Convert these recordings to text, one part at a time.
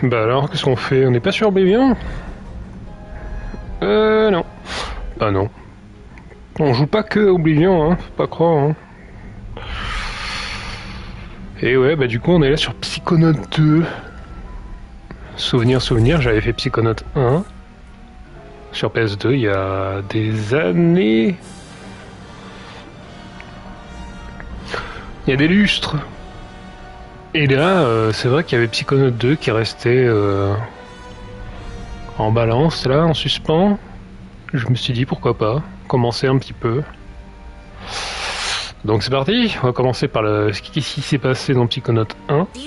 Bah alors, qu'est-ce qu'on fait? On n'est pas sur Oblivion? Non. Ah non. On joue pas que Oblivion, hein, faut pas croire, hein. Et ouais, bah du coup, on est là sur Psychonaut 2. Souvenir, j'avais fait Psychonaut 1. Sur PS2, il y a des années. Il y a des lustres. Et là, c'est vrai qu'il y avait Psychonaut 2 qui restait en balance, là, en suspens. Je me suis dit pourquoi pas, commencer un petit peu. Donc c'est parti, on va commencer par ce qui s'est passé dans Psychonaut 1. Pour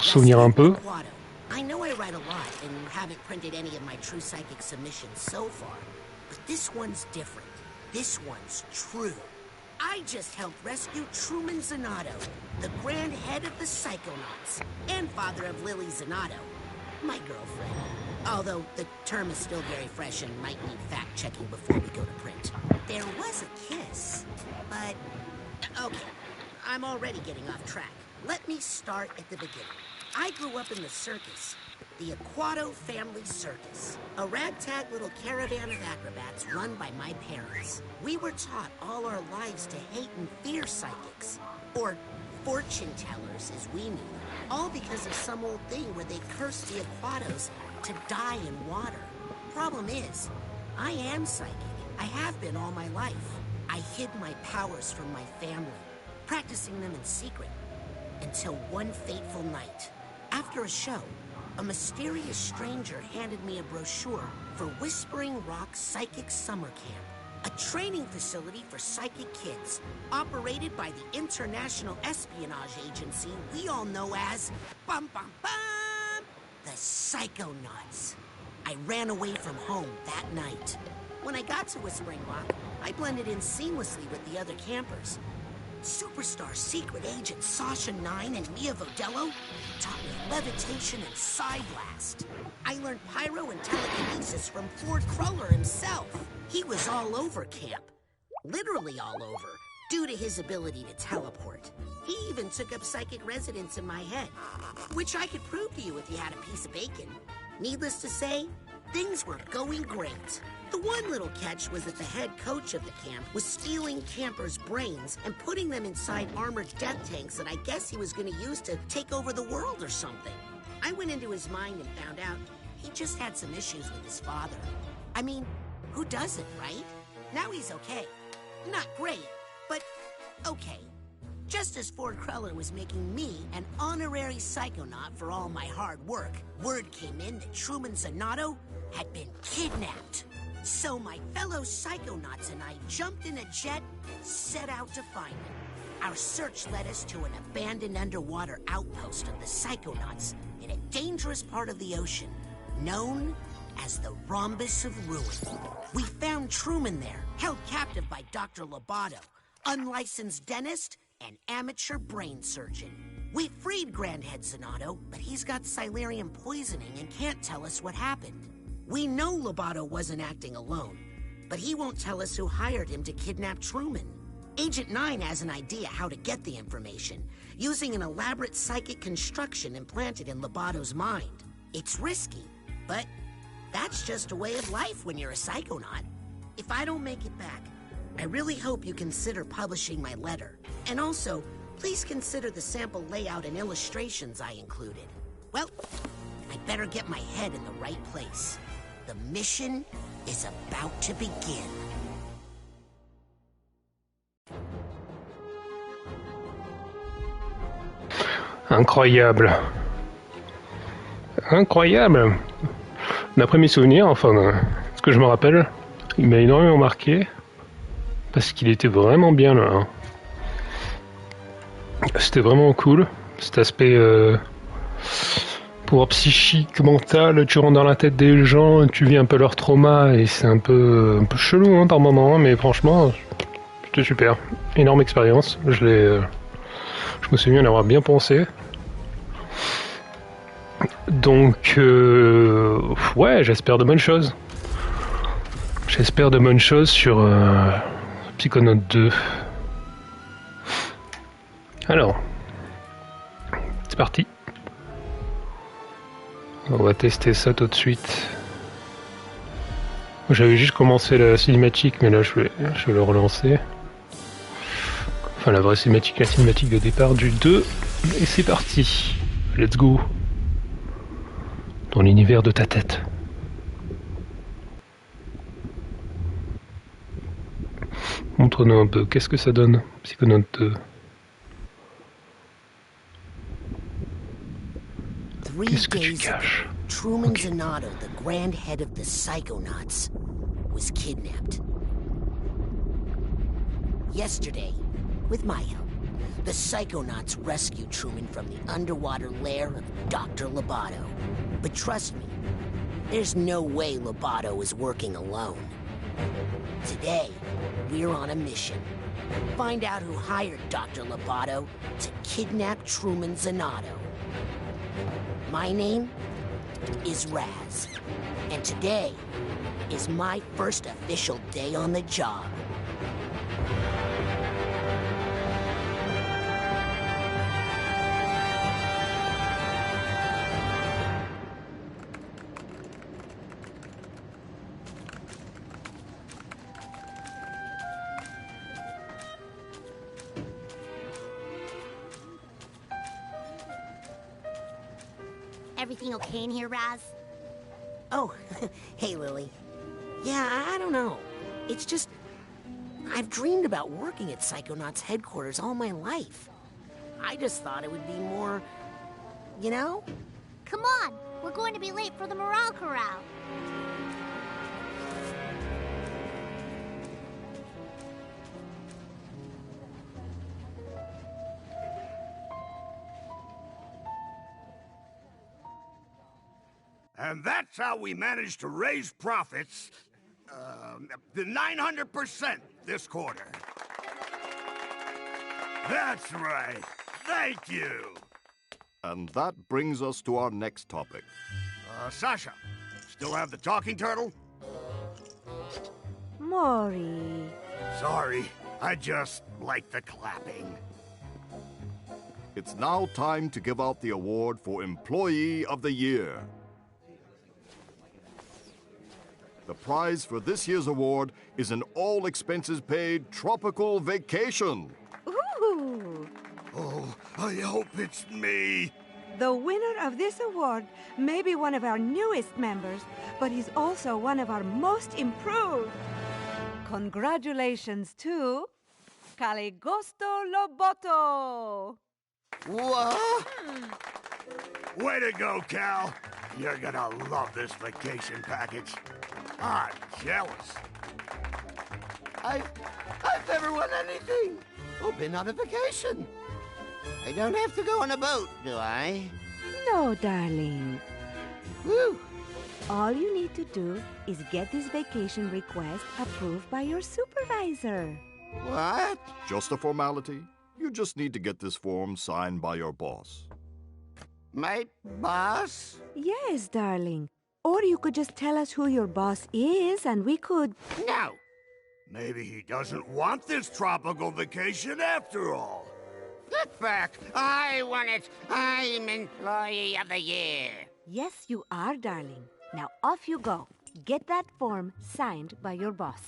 se souvenir un peu. I know I write a lot and haven't printed any of my True Psychic submissions so far, but this one's different. This one's true. I just helped rescue Truman Zanotto, the grand head of the Psychonauts, and father of Lily Zanotto, my girlfriend. Although the term is still very fresh and might need fact-checking before we go to print. There was a kiss, but... Okay, I'm already getting off track. Let me start at the beginning. I grew up in the circus, the Aquato Family Circus, a ragtag little caravan of acrobats run by my parents. We were taught all our lives to hate and fear psychics, or fortune tellers as we knew, all because of some old thing where they cursed the Aquatos to die in water. Problem is, I am psychic. I have been all my life. I hid my powers from my family, practicing them in secret, until one fateful night. After a show, a mysterious stranger handed me a brochure for Whispering Rock Psychic Summer Camp, a training facility for psychic kids, operated by the international espionage agency we all know as bum bum bum, the Psychonauts. I ran away from home that night. When I got to Whispering Rock, I blended in seamlessly with the other campers. Superstar secret agent Sasha 9 and Mia Vodello taught me levitation and Psy Blast. I learned pyro and telekinesis from Ford Cruller himself. He was all over camp. Literally all over, due to his ability to teleport. He even took up psychic residence in my head, which I could prove to you if you had a piece of bacon. Needless to say, things were going great. The one little catch was that the head coach of the camp was stealing campers' brains and putting them inside armored death tanks that I guess he was going to use to take over the world or something. I went into his mind and found out he just had some issues with his father. I mean, who doesn't, right? Now he's okay. Not great, but okay. Just as Ford Cruller was making me an honorary psychonaut for all my hard work, word came in that Truman Zanotto had been kidnapped. So my fellow psychonauts and I jumped in a jet, set out to find him. Our search led us to an abandoned underwater outpost of the Psychonauts in a dangerous part of the ocean, known as the Rhombus of Ruin. We found Truman there, held captive by Dr. Lobato, unlicensed dentist and amateur brain surgeon. We freed Grandhead Zanotto, but he's got Silurium poisoning and can't tell us what happened. We know Lobato wasn't acting alone, but he won't tell us who hired him to kidnap Truman. Agent 9 has an idea how to get the information, using an elaborate psychic construction implanted in Lobato's mind. It's risky, but that's just a way of life when you're a psychonaut. If I don't make it back, I really hope you consider publishing my letter. And also, please consider the sample layout and illustrations I included. Well, I better get my head in the right place. The mission is about to begin. Incroyable. Incroyable. D'après mes souvenirs, enfin, ce que je me rappelle, il m'a énormément marqué. Parce qu'il était vraiment bien là. Hein. C'était vraiment cool. Cet aspect pouvoir psychique, mental, tu rentres dans la tête des gens, tu vis un peu leur trauma et c'est un peu chelou hein, par moment, mais franchement, c'était super. Énorme expérience. Je me souviens d'avoir bien pensé. Donc, ouais, j'espère de bonnes choses. J'espère de bonnes choses sur Psychonaut 2. Alors, c'est parti. On va tester ça tout de suite. J'avais juste commencé la cinématique, mais là je vais le relancer. Enfin la vraie cinématique, la cinématique de départ du 2. Et c'est parti. Let's go. Dans l'univers de ta tête. Montre-nous un peu, qu'est-ce que ça donne, Psychonaut 2. Qu'est-ce que tu caches? Truman Zanotto, the grand head of the Psychonauts, was kidnapped. Yesterday, with my help, the Psychonauts rescued Truman from the underwater lair of Dr. Loboto. But trust me, there's no way Loboto is working alone. Today, we're on a mission. Find out who hired Dr. Loboto to kidnap Truman Zanotto. My name is Raz, and today is my first official day on the job. Everything okay in here, Raz? Oh, hey, Lily. Yeah, I don't know. It's just... I've dreamed about working at Psychonauts headquarters all my life. I just thought it would be more... you know? Come on! We're going to be late for the Morale Corral. And that's how we managed to raise profits, the 900% this quarter. That's right. Thank you. And that brings us to our next topic. Sasha, still have the talking turtle? Maury. Sorry, I just like the clapping. It's now time to give out the award for Employee of the Year. The prize for this year's award is an all-expenses-paid tropical vacation. Ooh! Oh, I hope it's me. The winner of this award may be one of our newest members, but he's also one of our most improved. Congratulations to Caligosto Loboto. What? Way to go, Cal. You're gonna love this vacation package. I'm jealous. I've never won anything or been on a vacation. I don't have to go on a boat, do I? No, darling. Woo! All you need to do is get this vacation request approved by your supervisor. What? Just a formality. You just need to get this form signed by your boss. My boss? Yes, darling. Or you could just tell us who your boss is and we could... No! Maybe he doesn't want this tropical vacation after all. Get back! I want it! I'm Employee of the Year! Yes, you are, darling. Now off you go. Get that form signed by your boss.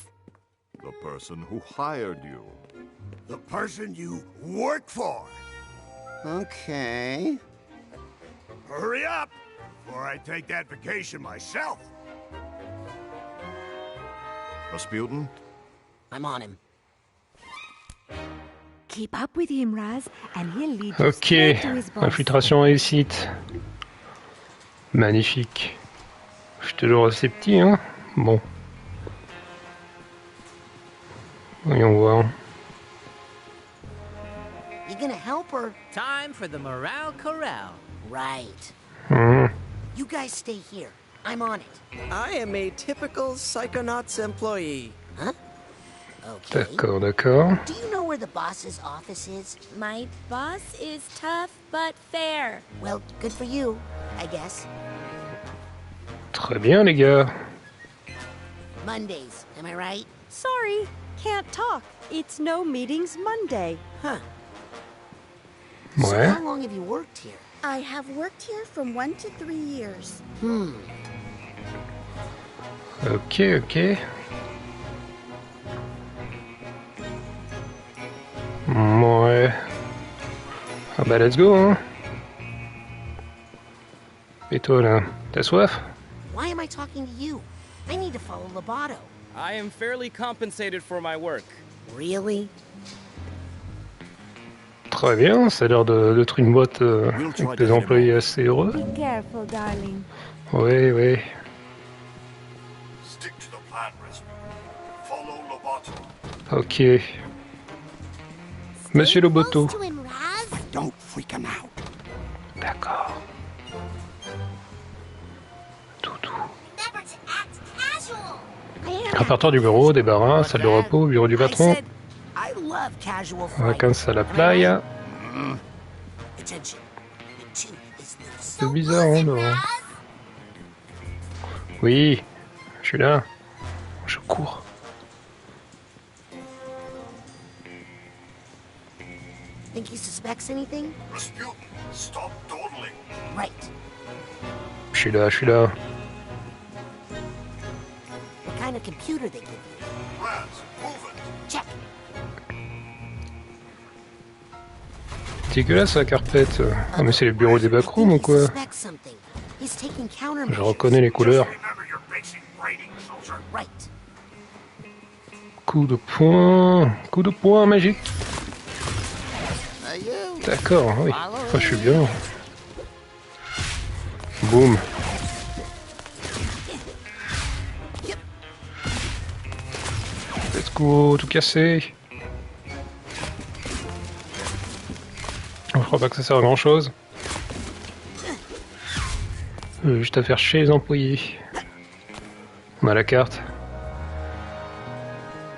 The person who hired you. The person you work for. Okay. Hurry up, before I take that vacation myself. Rasputin? I'm on him. Keep up with him, Raz, and he'll lead you Ok, straight to his boss. infiltration réussite. Magnifique. Je te le c'est petit, hein. Bon. Voyons voir. You gonna help her? Time for the Morale Corral. Right. Mhm. You guys stay here. I'm on it. I am a typical Psychonauts employee. Huh? Okay. D'accord, d'accord. Do you know where the boss's office is? My boss is tough but fair. Well, good for you, I guess. Très bien, les gars. Mondays, am I right? Sorry, can't talk. It's no meetings Monday. Huh. So Ouais. how long have you worked here? I have worked here from 1 to 3 years. Ok, ok. Ouais. Ah bah let's go, hein. Et toi là, t'as soif? Why am I talking to you? I need to follow Lobato. I am fairly compensated for my work. Really? Très bien, ça a l'air d'être une boîte avec des employés assez heureux. Be careful, darling. Oui, oui. Stick to the plan, Rescue. Follow Lobato. Ok. Monsieur Loboto. Close to him, Raz. Don't freak him out. D'accord. Toutou. Remember to act casual. Répertoire du bureau, débarras, salle de repos, bureau du I patron. said I love casual flying. Vacances à la playa. Attention. The tooth is loose. C'est bizarre, hein, dehors. Oui, je suis là. Je cours. Think he suspects anything? Rasputin, stop dawdling. Right. Je suis là, je suis là. What kind of computer they give you? Raz, move it. Check. Dégueulasse la carpette. Ah mais c'est les bureaux des backrooms ou quoi? Suspects something. He's taking countermeasures. Je reconnais les couleurs. Remember your basic training, soldier. Right. Coup de poing magique. You D'accord, oui. Enfin, je suis bien. Boum. Let's go, tout casser. Je crois pas que ça sert à grand chose. Juste à faire chez les employés. On a la carte.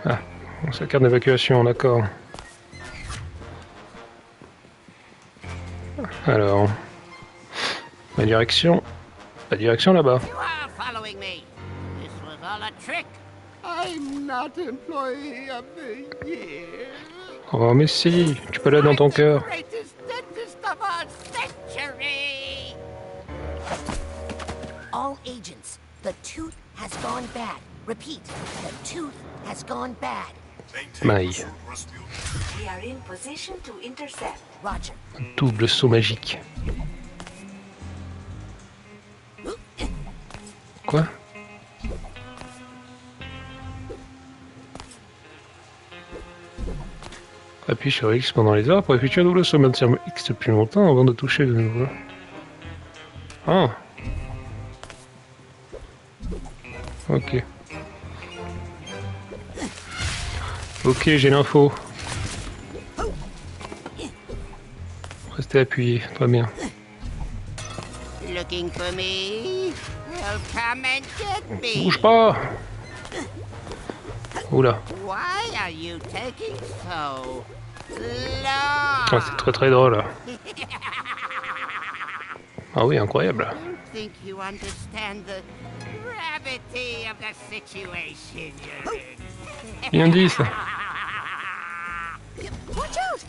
Ah, c'est la carte d'évacuation, d'accord. Alors, la direction là-bas. You are following me. This was all a trick. I'm not employee of the year. Oh mais si, tu peux l'être dans ton cœur. Greatest dentist of our century. All agents, the tooth has gone bad. Repeat, the tooth has gone bad. Maintain Maille. pursuit, Rasputin. We are in position to intercept. Roger. Double saut magique. Quoi? Appuie sur X pendant les heures pour effectuer un double saut. Maintiens X depuis longtemps avant de toucher le nouveau. Ah. Ok. Ok, j'ai l'info. Restez appuyé, très bien. Looking for me? Well, come and get me. Bouge pas! Oula, Why are you taking so long? ah, c'est très très drôle. Ah oui, incroyable. I don't think you understand the gravity of the situation you're in. Bien dit ça. Watch out!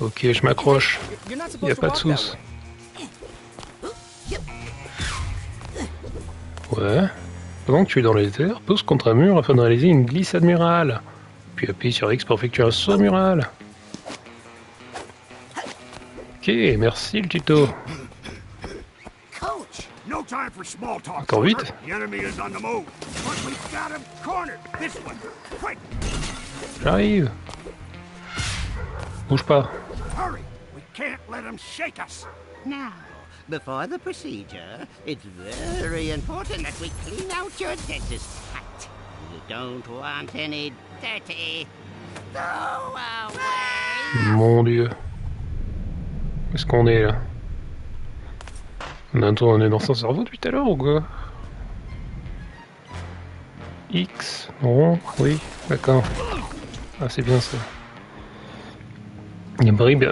Ok, je m'accroche. You're not Y a supposed to pas de walk that soucis. way. Ouais. Pendant que tu es dans les airs, pousse contre un mur afin de réaliser une glissade murale. Puis appuie sur X pour effectuer un saut mural. Ok, merci le tuto. Coach! No time for small talk. Encore soldier. vite. The enemy is on the move. But we've got him cornered. This one. Quick, J'arrive. Bouge pas. hurry. We can't let him shake us. Now, before the procedure, it's very important that we clean out your dentist cut. You don't want any dirty throwaways. Mon dieu. Où est-ce qu'on est là? On est dans son cerveau depuis tout à l'heure ou quoi? X, rond, oui, d'accord. Ah, c'est bien ça. Des bribes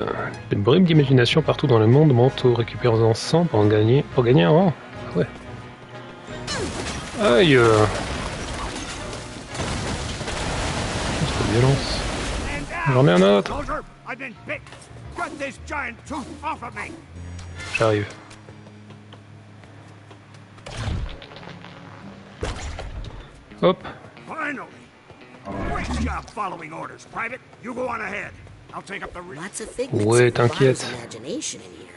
d'imagination partout dans le monde, manteau, récupérant 100 pour gagner un rang. Ah ouais. Aïe! C'est de violence. J'en ai un autre! Soldier, I've been bit. Get this giant tooth off of me. J'arrive. Hop. Finally. Great job following orders, Private. You go on ahead. I'll take up the rear. Lots of figments. Ouais, of Bob's t'inquiète. imagination in here.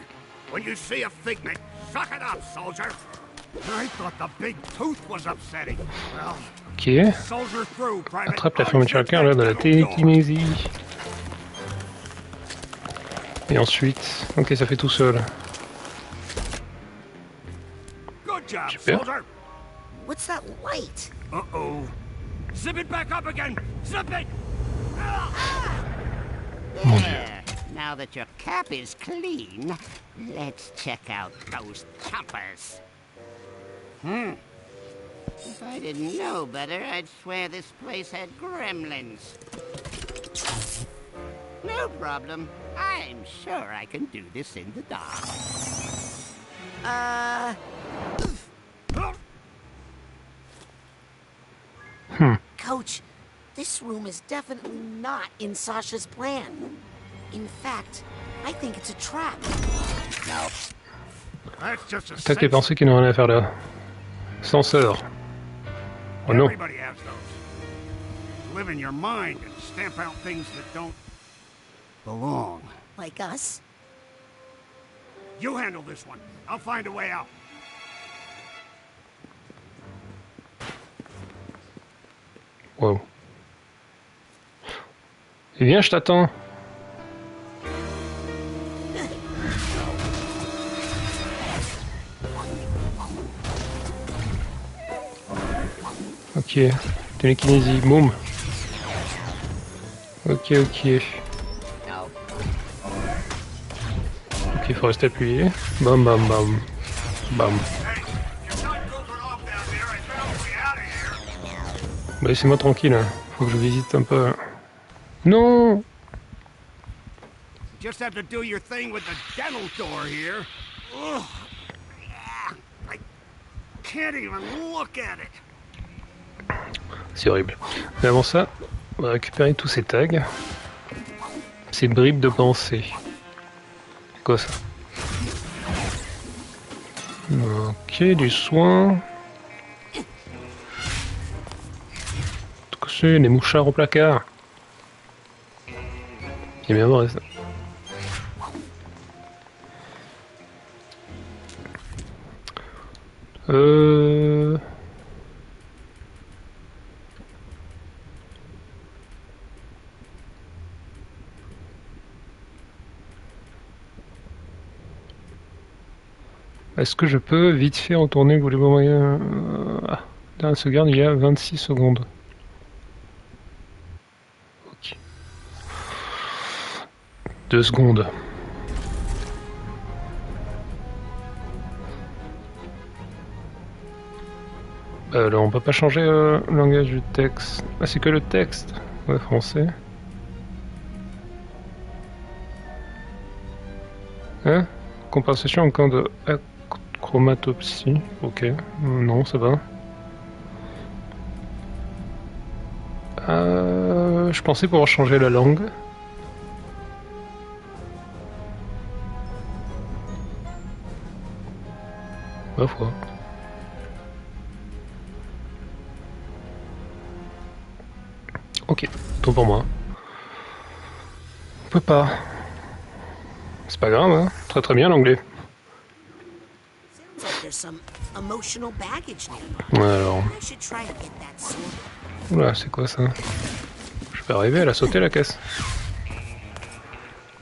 When you see a figment, suck it up, soldier. I thought the big tooth was upsetting. Well, Ok. soldier through, Private. Attrape la fermeture à cœur là de la télékinésie. Et ensuite... Ok, ça fait tout seul. Good job, Super. soldier. What's that light? Uh-oh. Zip it back up again. Zip it. There. Now that your cap is clean, let's check out those choppers. If I didn't know better, I'd swear this place had gremlins. No problem. I'm sure I can do this in the dark. Coach, this room is definitely not in Sasha's plan. In fact, I think it's a trap. No. That's just a Attaque les pensées qui n'ont rien à faire là. Censeur. Oh non. Everybody has those. Live in your mind and stamp out things that don't belong. Like us? You handle this one. I'll find a way out. Wow. Eh bien, je t'attends. Ok, télékinésie, boum. Ok, ok. Ok, il faut rester appuyé. Bam, bam, bam. Bam. Bah, laissez-moi tranquille, hein. Faut que je visite un peu. Non! Just have to do your thing with the dental door here. Ugh. I can't even look at it. C'est horrible. Mais avant ça, on va récupérer tous ces tags. Ces bribes de pensée. C'est quoi ça? Ok, du soin. Tout que c'est, des mouchards au placard. J'aime bien voir ça. Est-ce que je peux vite fait retourner, voulez-vous moyen dernière sauvegarde, il y a 26 secondes. Ok. 2 secondes. Alors on peut pas changer le langage du texte. Ah c'est que le texte. Ouais, français. Hein? Compensation en cas de chromatopsie. Ok. Non, ça va. Je pensais pouvoir changer la langue. Ma foi. Ok, tant pour moi. On peut pas. C'est pas grave, hein. Très très bien l'anglais. Alors. Oula, c'est quoi ça? Je vais arriver, elle a sauté la caisse.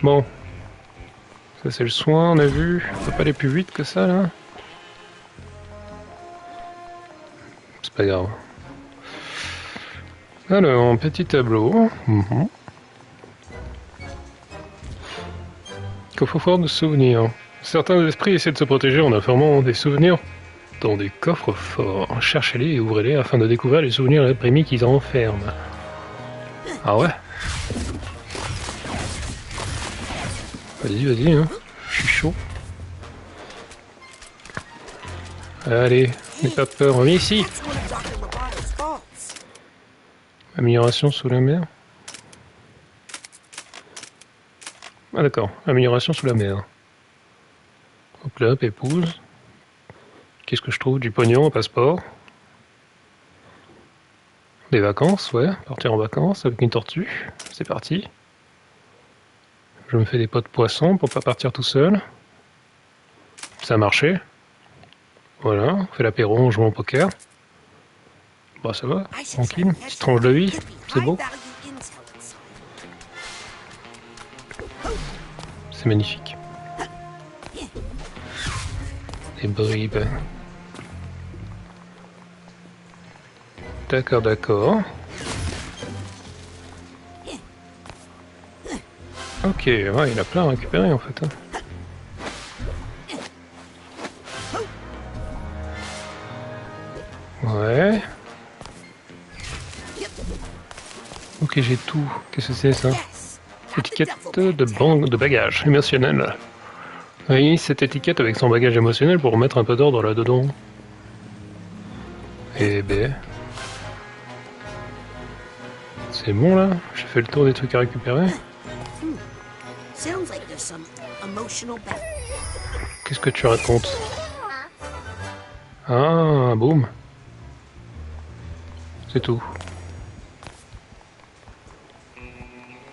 Bon. Ça c'est le soin, on a vu. On peut pas aller plus vite que ça là. C'est pas grave. Alors, petit tableau. Coffre-fort de souvenirs. Certains esprits essaient de se protéger en enfermant des souvenirs dans des coffres forts. Cherchez-les et ouvrez-les afin de découvrir les souvenirs réprimés qu'ils renferment. Ah ouais? Vas-y, vas-y, hein. Je suis chaud. Allez, n'aie pas peur, on est ici. Amélioration sous la mer. Ah d'accord, amélioration sous la mer. Hop là, épouse. Qu'est-ce que je trouve? Du pognon, un passeport. Des vacances, ouais. Partir en vacances avec une tortue. C'est parti. Je me fais des pots de poisson pour pas partir tout seul. Ça a marché. Voilà, on fait l'apéro, on joue au poker. Bah ça va, tranquille. Petite tranche de vie, c'est beau. C'est magnifique. Des bribes. D'accord, d'accord. Ok, ouais, il a plein à récupérer en fait. Ouais. Ok, j'ai tout. Qu'est-ce que c'est ça? Étiquette de bagage émotionnel. Oui, cette étiquette avec son bagage émotionnel pour mettre un peu d'ordre là-dedans. Eh ben... C'est bon là? J'ai fait le tour des trucs à récupérer. Qu'est-ce que tu racontes? Ah, boum. C'est tout.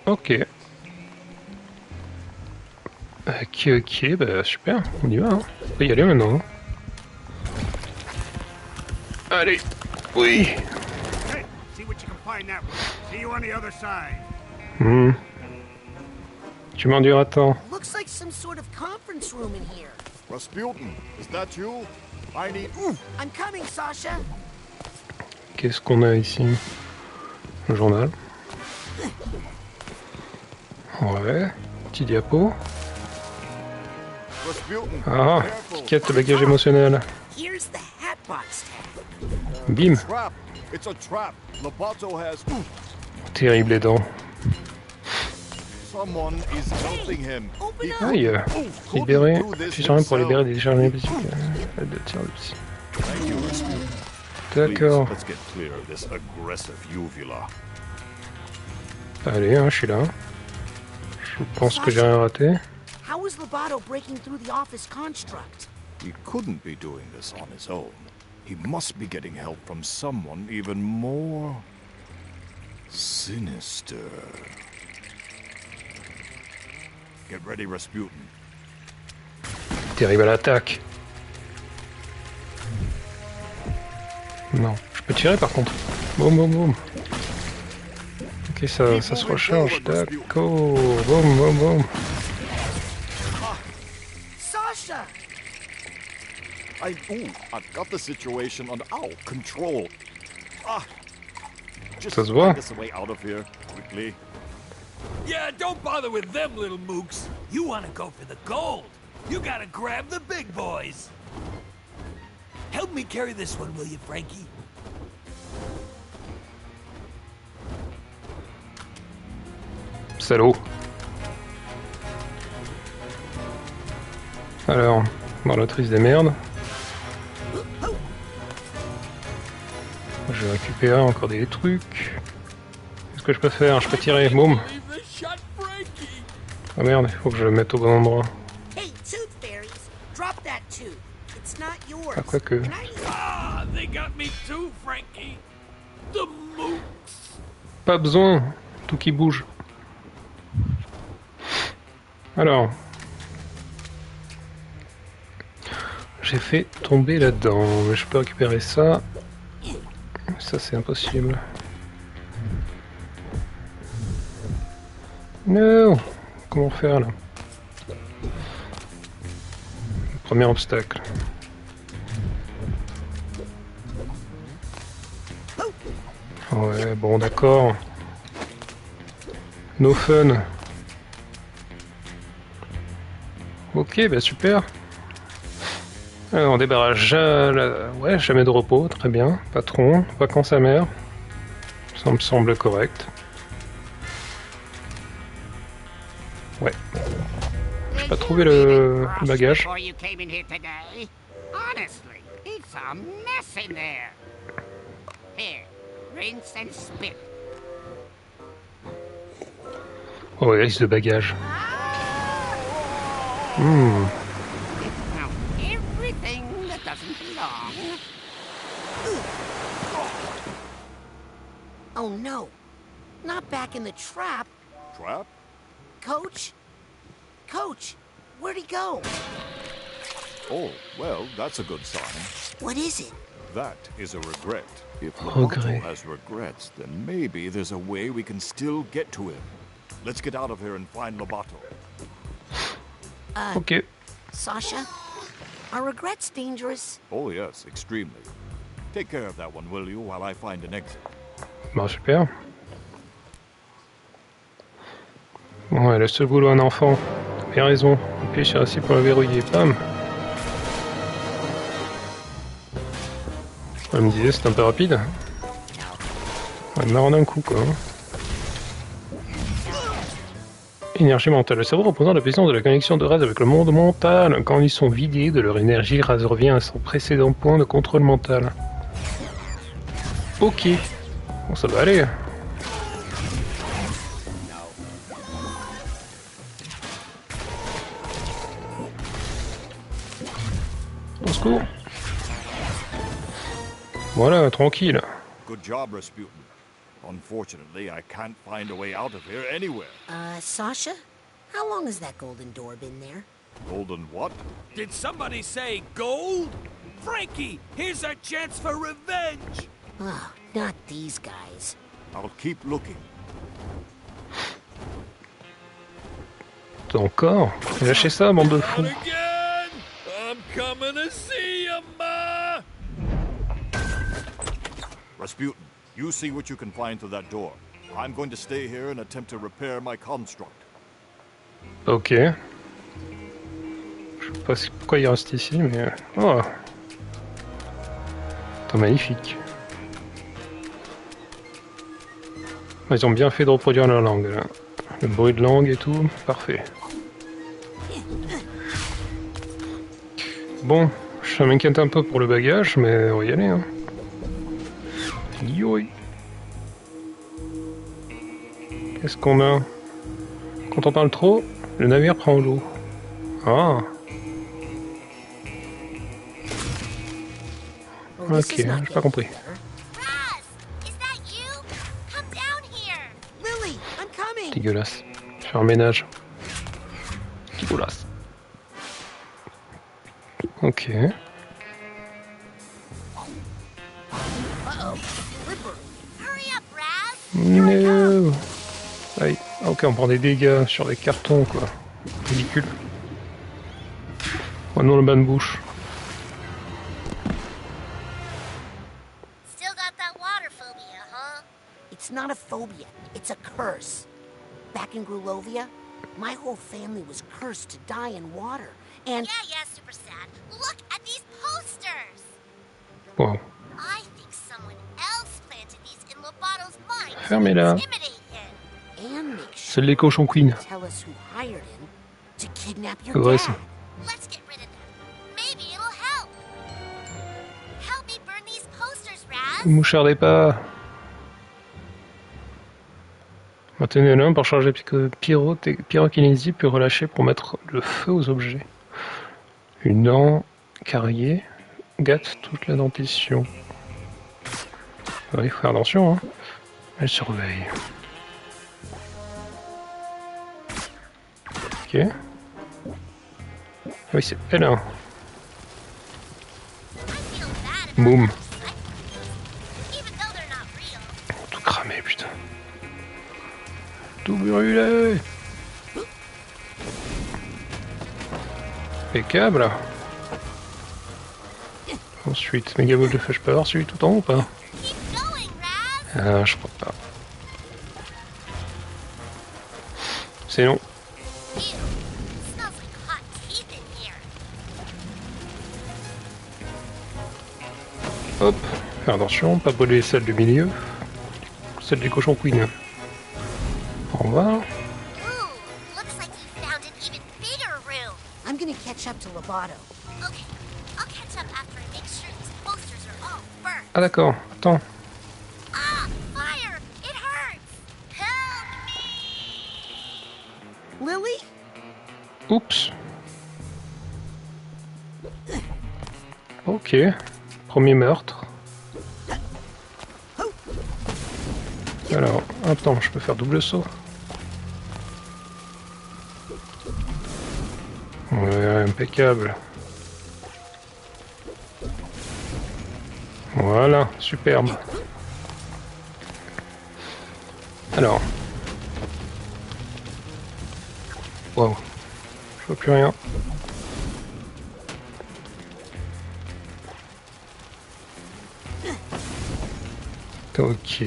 Ok. Ok, bah super, on y va. Hein. On peut y aller maintenant. Hein. Allez, oui. Tu m'enduras tant. Rasputin, is that you? I need... I'm coming, Sasha. Qu'est-ce qu'on a ici? Le journal. Ouais, petit diapo. Ah, étiquette de bagage émotionnel. Bim. Terrible les dents. Aïe, libéré. Je suis pour libérer des décharges énergétiques. D'accord. Allez, hein, je suis là. Je pense que j'ai rien raté. How is Lobato breaking through the office construct? He couldn't be doing this on his own. He must be getting help from someone even more sinister. Get ready, Rasputin. Terrible à l'attaque. Non, je peux tirer par contre. Boum, boum, boum. Ok, ça se recharge. D'accord. Boum, boum, boum. Sasha! I've got the situation under control. Just Ça se voit. find us a way out of here, quickly. Yeah, don't bother with them little mooks. You want to go for the gold. You gotta grab the big boys. Help me carry this one, will you, Frankie? Salaud. Alors, dans l'autrice des merdes. Je vais récupérer encore des trucs. Qu'est-ce que je peux faire? Je peux tirer, boum. Ah merde, il faut que je le mette au bon endroit. Ah, quoique. Pas besoin, tout qui bouge. Alors. J'ai fait tomber là-dedans, mais je peux récupérer ça. Ça c'est impossible. Non. Comment faire là? Premier obstacle. Ouais, bon d'accord. No fun. Ok, bah super. Alors, on débarrage ouais, jamais de repos, très bien. Patron, vacances amères. Ça me semble correct. Ouais. J'ai pas trouvé le bagage. Oh, liste de bagages. Hmm. Now, everything that doesn't belong. Oh no. Not back in the trap. Trap? Coach? Coach, where'd he go? Oh, well, that's a good sign. What is it? That is a regret. If Lobato Regret. has regrets, then maybe there's a way we can still get to him. Let's get out of here and find Lobato. Ok. Sasha? Are regrets dangerous? Oh yes, extremely. Take care of that one, will you, while I find an exit. Bon, super. Ouais, laisse le boulot à un enfant. T'as bien raison. Appuie sur assis pour le verrouiller. Bam. Elle me disait c'est un peu rapide. Elle m'a rendu un coup quoi. Énergie mentale. Le cerveau représentant la puissance de la connexion de Raz avec le monde mental. Quand ils sont vidés de leur énergie, Raz revient à son précédent point de contrôle mental. Ok. Bon, ça va aller. Au secours. Voilà, tranquille. Good job, Rasputin. Unfortunately, I can't find a way out of here anywhere. Sasha? How long has that golden door been there? Golden what? Did somebody say gold? Frankie, here's our chance for revenge! Oh, not these guys. I'll keep looking. Encore? Lâchez ça, bande de fous. Not again! I'm coming to see you, Ma! Rasputin, you see what you can find through that door. I'm going to stay here and attempt to repair my construct. Ok. Je sais pas pourquoi il reste ici, mais... Oh. C'est magnifique. Ils ont bien fait de reproduire leur langue, là. Le bruit de langue et tout, parfait. Bon, je m'inquiète un peu pour le bagage, mais on va y aller, hein. Yoi. Qu'est-ce qu'on a? Quand on parle trop, le navire prend l'eau. Ah. Ok, j'ai pas compris. Raz, is that you? Come down here. Lily, I'm coming. Dégueulasse. Faire un ménage. Dégueulasse. Ok. Uh-oh. Ripper. Hurry up, Raz. No. Aïe. Ok, on prend des dégâts sur des cartons, quoi. Ridicule. Oh non, le bain de bouche. Still got that water phobia, huh? It's not a phobia. It's a curse. Back in Grulovia, my whole family was cursed to die in water. And... Yeah, super sad. Look at these posters. Wow. I think someone else planted these in Lobato's mind to Fermez-la. intimidate him. And make sure C'est les cochons queen. tell us who hired him to kidnap your Ouais, dad. ça. Let's get rid of them. Maybe it'll help. Help me burn these posters, Raz. Mouchardez pas. Maintenez l'un pour charger pyrokinésie puis relâcher pour mettre le feu aux objets. Une dent carriée gâte toute la dentition. Ouais, il faut faire attention, hein. Elle surveille. Ok. Ah oui, c'est elle, hein. Boum. Tout cramé, putain. Tout brûlé. Impeccable. Ensuite, méga boule de feu, je peux avoir celui tout en haut ou pas? Ah, je crois pas. C'est non. Hop, faire attention, pas brûler celle du milieu. Celle du cochon queen. Au revoir. I'm gonna catch up to Lobato. Okay, I'll catch up after I make sure these posters are all burnt. Ah d'accord, attends. Ah, fire! It hurts! Help me! Lily? Oups. Ok. Premier meurtre. Alors, attends, je peux faire double saut. Ouais, impeccable. Voilà, superbe. Alors. Wow. Je vois plus rien. Ok.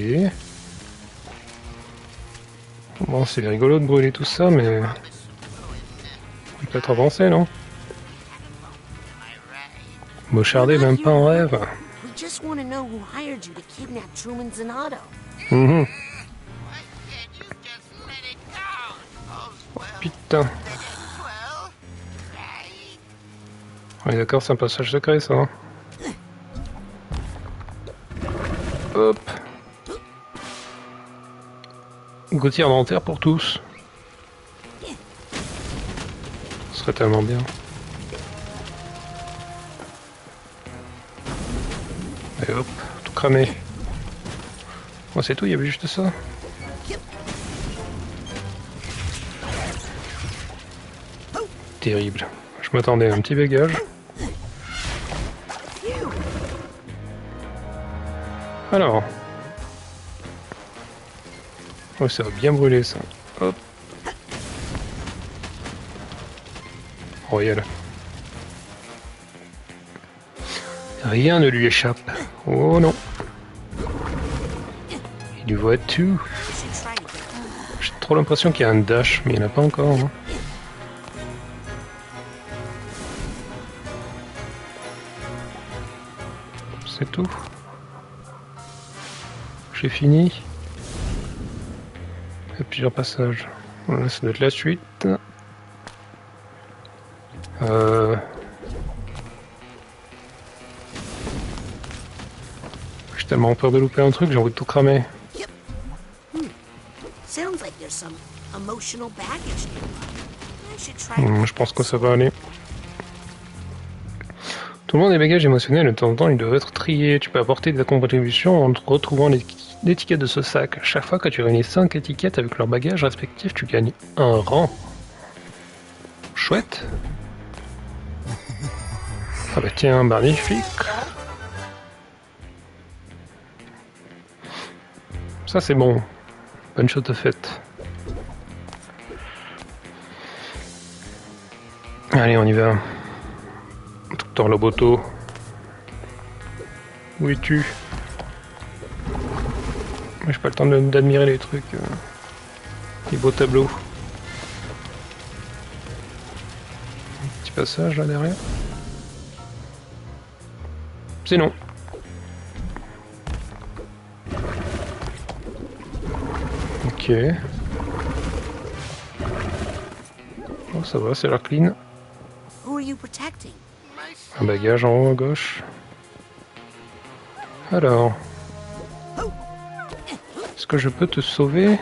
Bon, c'est rigolo de brûler tout ça, mais... On peut être avancé, non? Mocharder, même pas en rêve. We just want to know who hired you to kidnap Truman Zanotto. Oh, putain. Ouais, d'accord, c'est un passage secret, ça. Hein. Hop. Gauthier inventaire pour tous. Ce serait tellement bien. Et hop, tout cramé. Bon, c'est tout, il y avait juste ça. Terrible. Je m'attendais à un petit bagage. Alors. Oh, ça va bien brûler ça. Hop. Royal. Rien ne lui échappe. Oh non. Il lui voit tout. J'ai trop l'impression qu'il y a un dash, mais il n'y en a pas encore. Hein. C'est tout. J'ai fini. Il y a plusieurs passages. Voilà, ça doit être la suite. J'ai tellement peur de louper un truc, j'ai envie de tout cramer. Je pense que ça va aller. Tout le monde a des bagages émotionnels, de temps en temps ils doivent être triés. Tu peux apporter ta contribution en retrouvant l'étiquette de ce sac. Chaque fois que tu réunis 5 étiquettes avec leurs bagages respectifs, tu gagnes un rang. Chouette. Ah bah tiens, magnifique. Ça c'est bon. Bonne chose de faite. Allez, on y va. Docteur Loboto. Où es-tu? J'ai pas le temps d'admirer les trucs. Les beaux tableaux. Un petit passage là derrière. C'est non. Ok. Oh, ça va, c'est l'air clean. Un bagage en haut à gauche. Alors. Est-ce que je peux te sauver?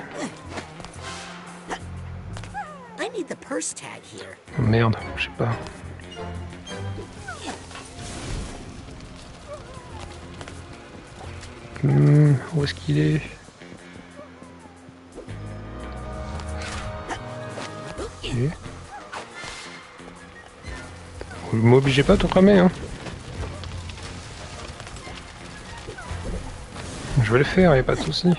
Oh, merde, je sais pas. Où est-ce qu'il est? Ok. Vous m'obligez pas à tout cramer, hein. Je vais le faire, y a pas de souci.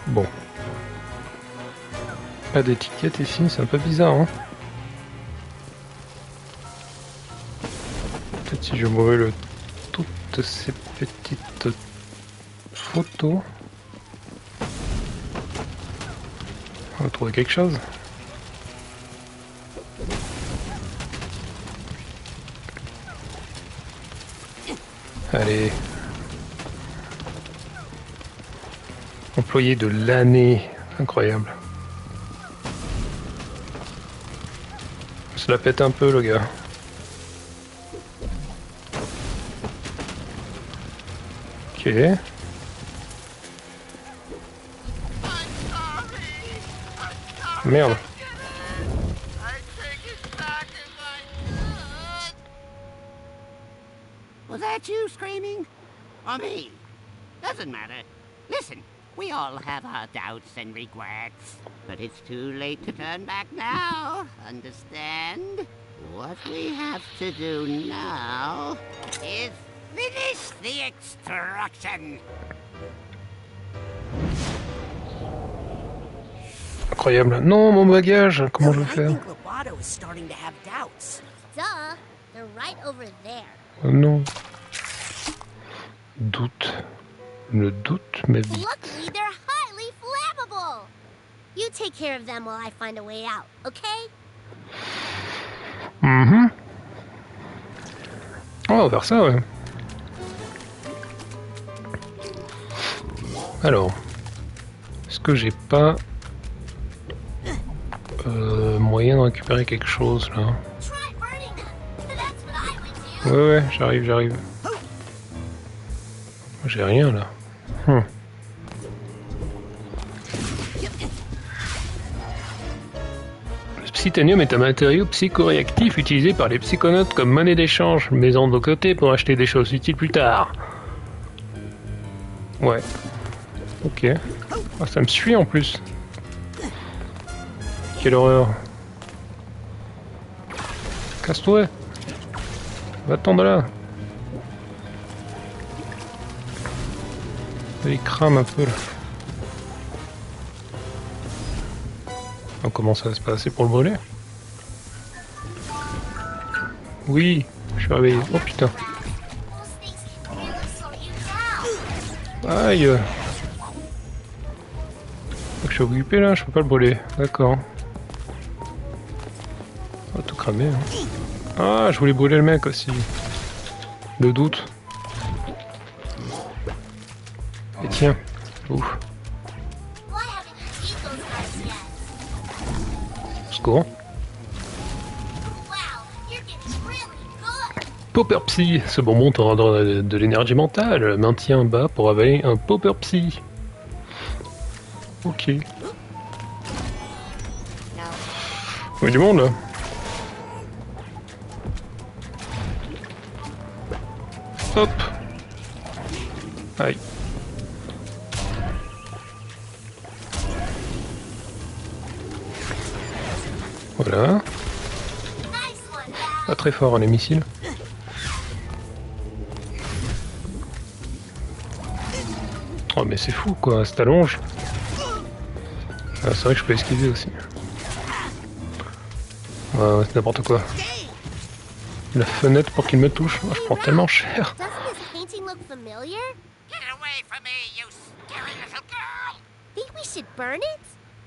Bon. Pas d'étiquette ici, c'est un peu bizarre, hein. Peut-être si je brûle toutes ces petites photos. On va trouver quelque chose. Allez. Employé de l'année. Incroyable. Il se la pète un peu le gars. Ok. Merde. Was that you screaming? Or me? Doesn't matter. Listen, we all have our doubts and regrets. But it's too late to turn back now. Understand? What we have to do now is finish the extraction. Incroyable. Non, mon bagage, comment je vais faire? I think Lovato is starting to have doubts. Duh, they're right over there. Oh non. Doute. Le doute m'habite. Luckily, they're highly flammable. You take care of them while I find a way out, okay? Mhm. On va faire ça, ouais. Alors, est-ce que j'ai pas moyen de récupérer quelque chose là? Ouais, j'arrive. J'ai rien là. Le psytanium est un matériau psychoréactif utilisé par les psychonautes comme monnaie d'échange, mais en de côté pour acheter des choses utiles plus tard. Ouais. Ok. Ah, ça me suit en plus. Quelle horreur. Casse-toi. Va-t'en de là. Il crame un peu là. On commence à se passer pour le brûler. Oui, je suis réveillé. Oh putain. Aïe. Je suis occupé là, je peux pas le brûler. D'accord. On va tout cramer. Hein. Ah, je voulais brûler le mec aussi. Le doute. Et tiens. Ouf. Secours. Popper Psy. Ce bonbon te rendra de l'énergie mentale. Maintien bas pour avaler un Popper Psy. Ok. Il y a du monde là. Hop. Aïe. Voilà. Pas très fort hein, les missiles. Oh mais c'est fou quoi, cette allonge. Ah, c'est vrai que je peux esquiver aussi. Ouais, c'est n'importe quoi. La fenêtre pour qu'il me touche, oh, je prends tellement cher. Think we should burn it?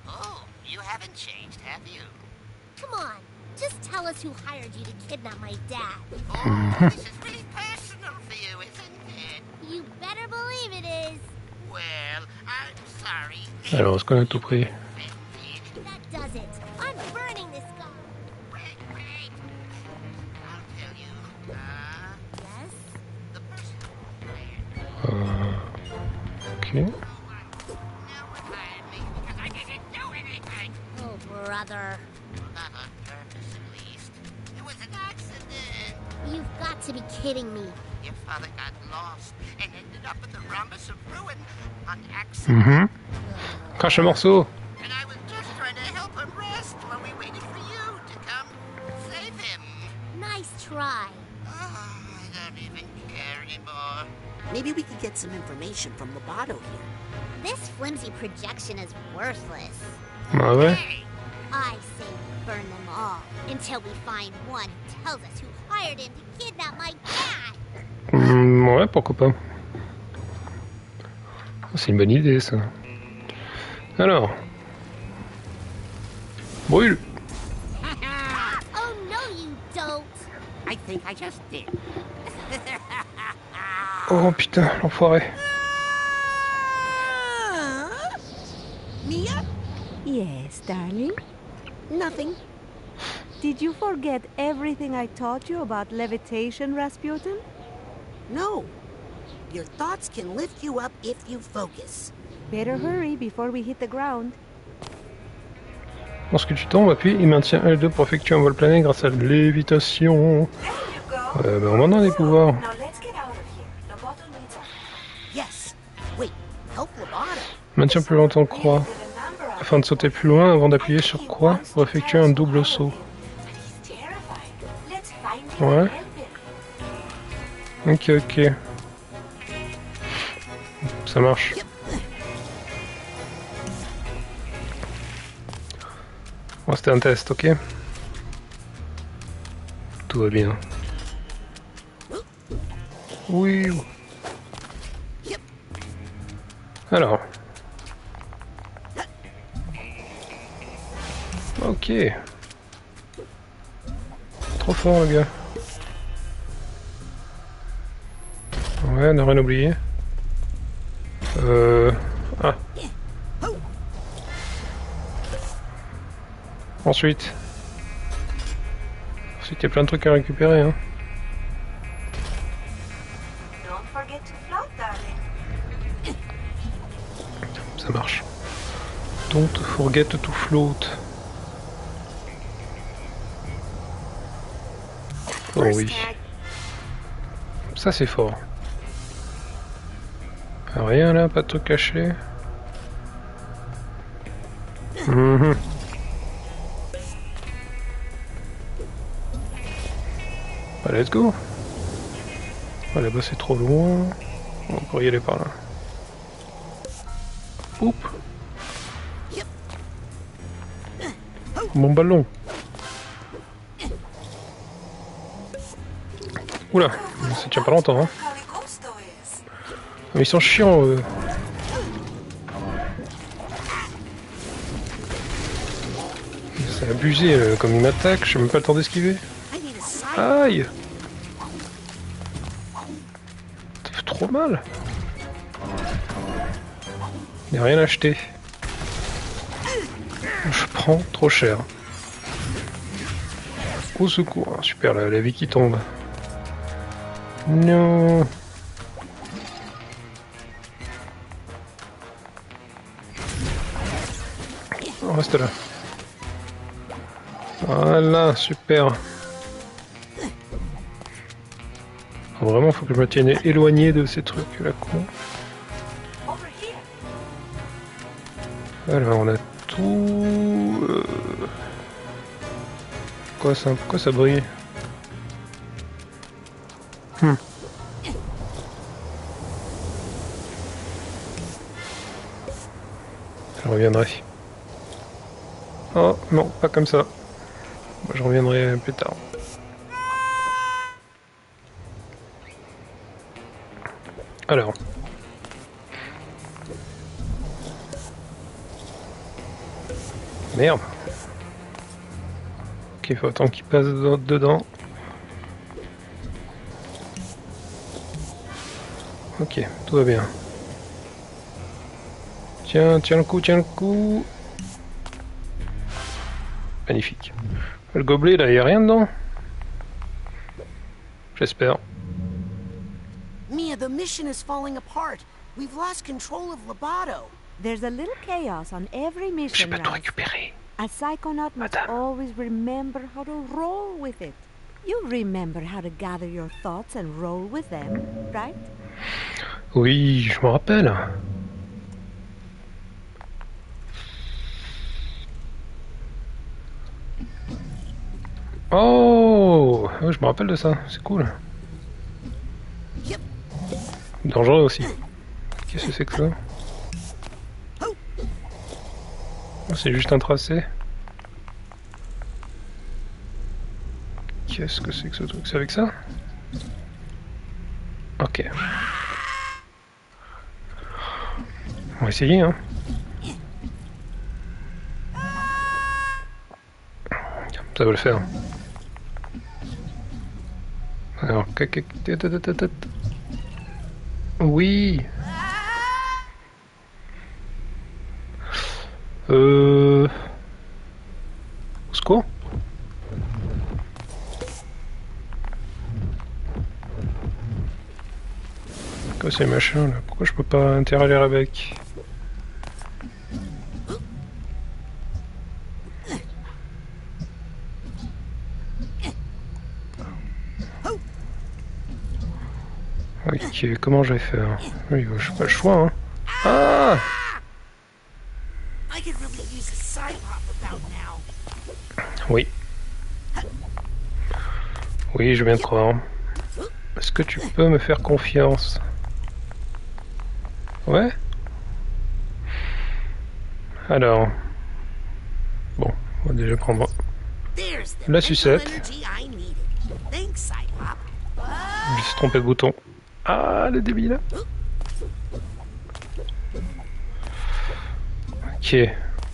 Oh, you haven't changed, have you? Come on, just tell us who hired you to kidnap my dad. Oh, this is really personal for you, isn't it? You better believe it is. Well, I'm sorry. Alors, est-ce qu'on a tout pris? That does it. I'm burning this guy. Wait. I'll tell you. Yes? The person who Ok. Oh, brother. Not on purpose, at least. It was an accident. You've got to be kidding me. Your father got lost and ended up in the rhombus of ruin on accident. Mhm. Crache le morceau. And I was just trying to help him rest while we waited for you to come save him. Nice try. Oh, I don't even care anymore. Maybe we could get some information from Lovato here. This flimsy projection is worthless. Ah ouais. I say burn them all until we find one who tells us who hired him to kidnap my dad. Ouais, pourquoi pas. C'est une bonne idée ça. Alors. Brûle. Oh no, you don't. I think I just did. Oh putain, l'enfoiré. Mia? Yes, darling? Nothing. Did you forget everything I taught you about levitation, Rasputin? No. Your thoughts can lift you up if you focus. Better hurry before we hit the ground. Lorsque tu tombes, appuie et maintiens L2 pour effectuer un vol plané grâce à l'évitation. On m'en a des pouvoirs. Maintiens plus longtemps croix. Afin de sauter plus loin avant d'appuyer sur croix pour effectuer un double saut. Ouais. Ok, ok. Ça marche. Bon, c'était un test, ok? Tout va bien. Oui. Alors. Ok. Trop fort, le gars. Ouais, ne rien oublier. Ah. Ensuite, il y a plein de trucs à récupérer, hein. Ça marche. Don't forget to float. Oh oui. Ça c'est fort. Rien là, pas de truc caché. Bah, let's go. Ah, là-bas c'est trop loin. On pourrait y aller par là. Oups. Mon ballon. Oula, ça tient pas longtemps, hein. Mais ils sont chiants, eux. C'est abusé, comme ils m'attaquent, j'ai même pas le temps d'esquiver. Aïe! Ça fait trop mal. Il n'y a rien acheté. Je prends trop cher. Au secours. Super, la vie qui tombe. Non. On reste là. Voilà, super. Vraiment, faut que je me tienne éloigné de ces trucs là, con. Alors, on a tout. Pourquoi ça brille? Je reviendrai. Oh non, pas comme ça. Moi, je reviendrai plus tard. Alors. Merde. Ok, faut attendre qu'il passe dedans. Ok, tout va bien. Tiens le coup, tiens le coup. Magnifique. Le gobelet, là, il n'y a rien dedans. J'espère. Mia, the mission is falling apart. We've lost control of Loboto. There's a little chaos on every mission. J'ai pas tout récupéré. A psychonaut must always remember how to roll with it. You remember how to gather your thoughts and roll with them, right? Oui, je me rappelle. Oh, je me rappelle de ça, c'est cool. Dangereux aussi. Qu'est-ce que c'est que ça? C'est juste un tracé. Qu'est-ce que c'est que ce truc? C'est avec ça? Ok. On va essayer, hein. Ça va le faire. Alors, oui. Au secours. Quoi ces machins là? Pourquoi je peux pas interagir avec? Ok, comment je vais faire? Oui, je n'ai pas le choix, hein. Ah! I could really use a side hop about now. Oui. Oui, je viens de croire. Est-ce que tu peux me faire confiance? Ouais? Alors... Bon, on va déjà prendre There's the la mental sucette. energy I needed. Thanks, side hop. Je me suis trompé de bouton. Ah, le débile. Ok.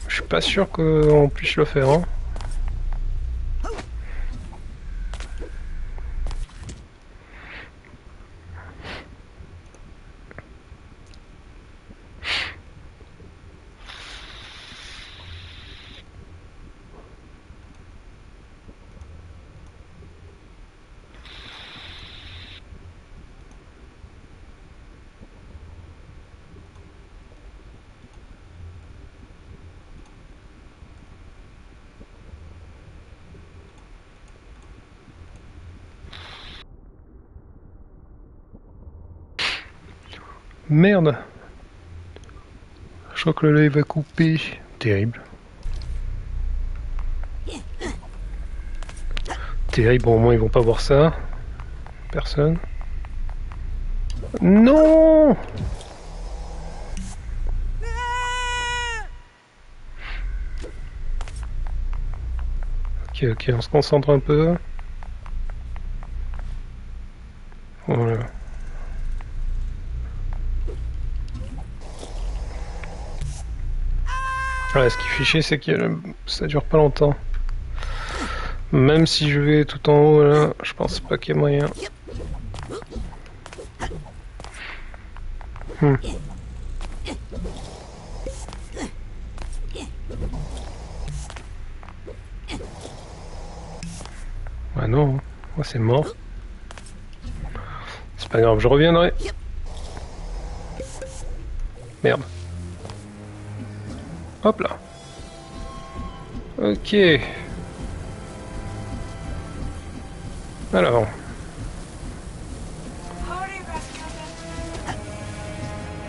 Je suis pas sûr qu'on puisse le faire, hein. Merde. Je crois que le lait va couper. Terrible. Terrible, bon, au moins ils vont pas voir ça. Personne. Non! Ok, ok, on se concentre un peu. Voilà. Ouais, ce qui fait chier, c'est que ça dure pas longtemps. Même si je vais tout en haut là, je pense pas qu'il y ait moyen. Ah non, moi c'est mort. C'est pas grave, je reviendrai. Merde. Hop là. Ok. Alors.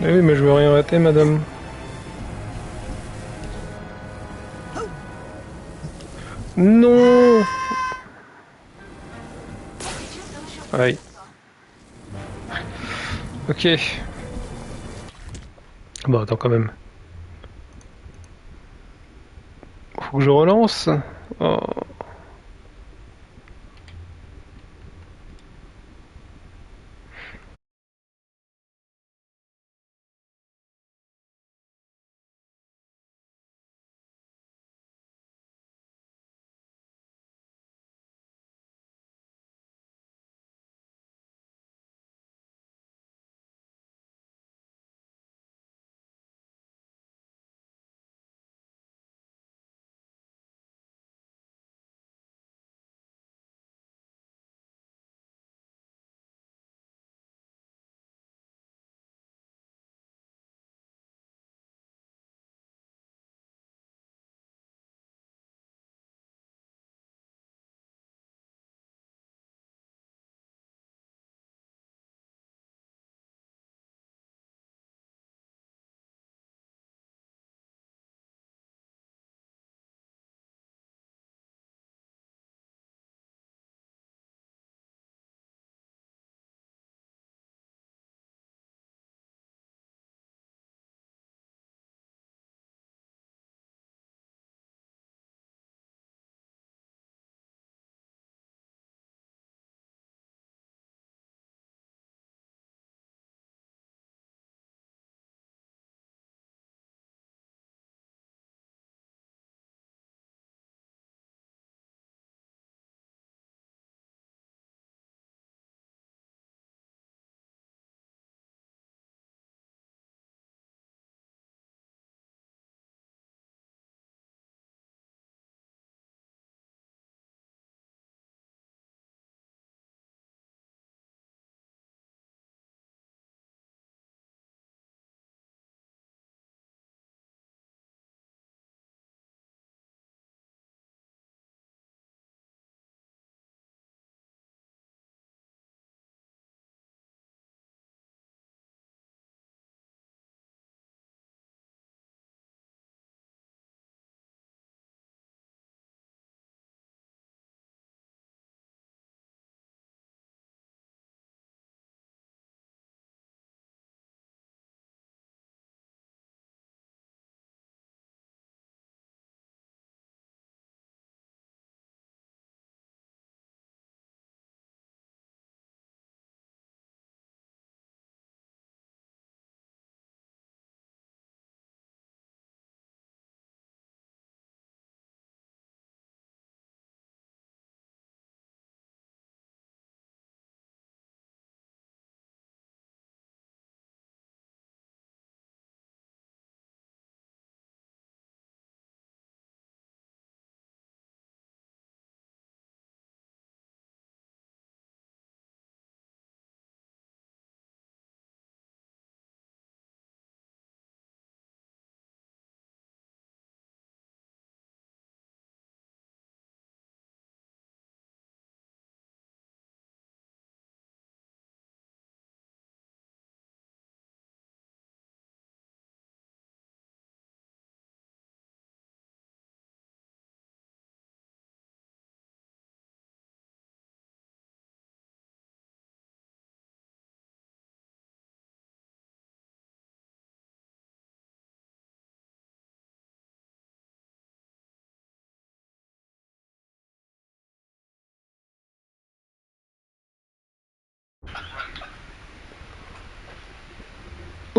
Eh oui, mais je veux rien rater, madame. Non. Aïe. Ok. Bon, attends quand même. Faut que je relance. Oh.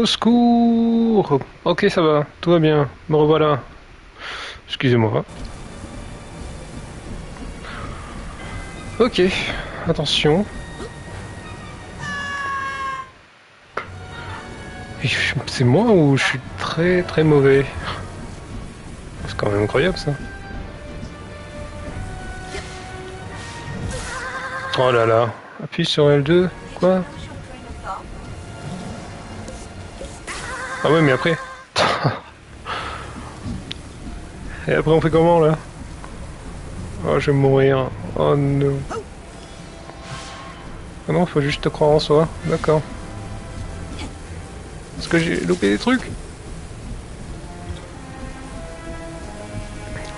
Au secours! Ok, ça va, tout va bien. Me revoilà. Excusez-moi. Ok, attention. C'est moi ou je suis très très mauvais? C'est quand même incroyable ça. Oh là là. Appuie sur L2. Quoi? Ah ouais, mais après. Et après on fait comment là? Oh, je vais mourir. Oh non. Ah non, faut juste croire en soi. D'accord. Est-ce que j'ai loupé des trucs?